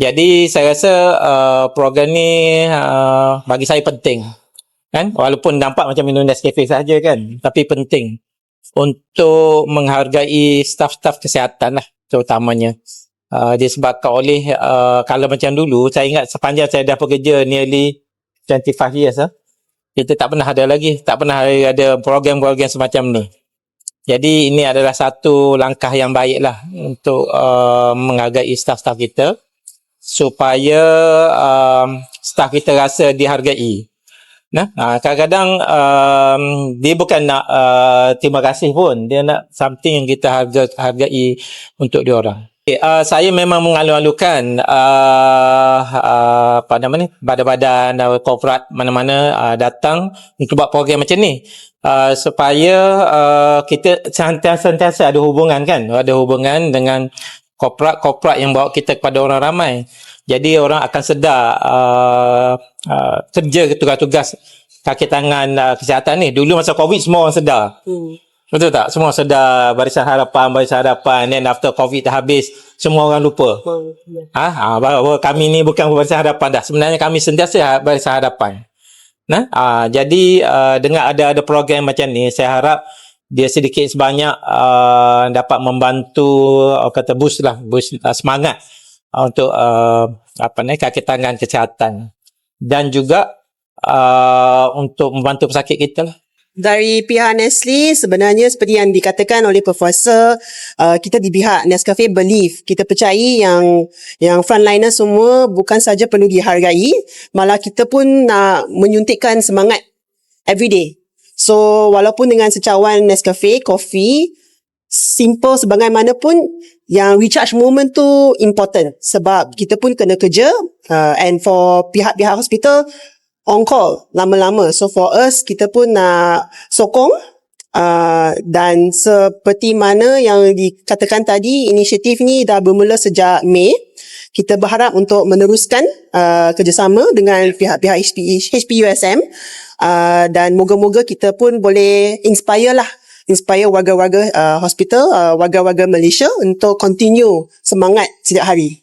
Jadi saya rasa program ni bagi saya penting. Kan? Walaupun nampak macam minum Nescafe saja kan, tapi penting untuk menghargai staf-staf kesihatan lah terutamanya. Disebabkan oleh kalau macam dulu, saya ingat sepanjang saya dah bekerja nearly 25 years kita tak pernah ada lagi, tak pernah ada program-program semacam ni. Jadi ini adalah satu langkah yang baik lah untuk menghargai staf-staf kita supaya staf kita rasa dihargai. Kadang-kadang dia bukan nak terima kasih pun, dia nak something yang kita hargai untuk diorang. Saya memang mengalu-alukan badan-badan korporat mana-mana datang untuk buat program macam ni supaya kita sentiasa ada hubungan kan, ada hubungan dengan korporat yang bawa kita kepada orang ramai. Jadi orang akan sedar kerja tugas-tugas kaki tangan kesihatan ni. Dulu masa COVID semua orang sedar. Betul tak? Semua sedar Barisan Harapan. Then after COVID dah habis, semua orang lupa. Bahawa kami ni bukan Barisan Harapan dah. Sebenarnya kami sentiasa Barisan Harapan. Jadi dengan ada program macam ni, saya harap dia sedikit sebanyak dapat membantu boost semangat untuk kaki tangan kesihatan. Dan juga untuk membantu pesakit kita lah. Dari pihak Nestle, sebenarnya seperti yang dikatakan oleh Profesor, kita di pihak Nescafe believe, kita percayai yang frontliner semua bukan saja perlu dihargai, malah kita pun nak menyuntikkan semangat everyday. So walaupun dengan secawan Nescafe, kopi, simple sebagaimanapun, yang recharge moment tu important sebab kita pun kena kerja, and for pihak-pihak hospital on call lama-lama. So for us, kita pun nak sokong dan seperti mana yang dikatakan tadi, inisiatif ni dah bermula sejak Mei. Kita berharap untuk meneruskan kerjasama dengan pihak-pihak HPUSM dan moga-moga kita pun boleh inspire warga-warga hospital, warga-warga Malaysia untuk continue semangat setiap hari.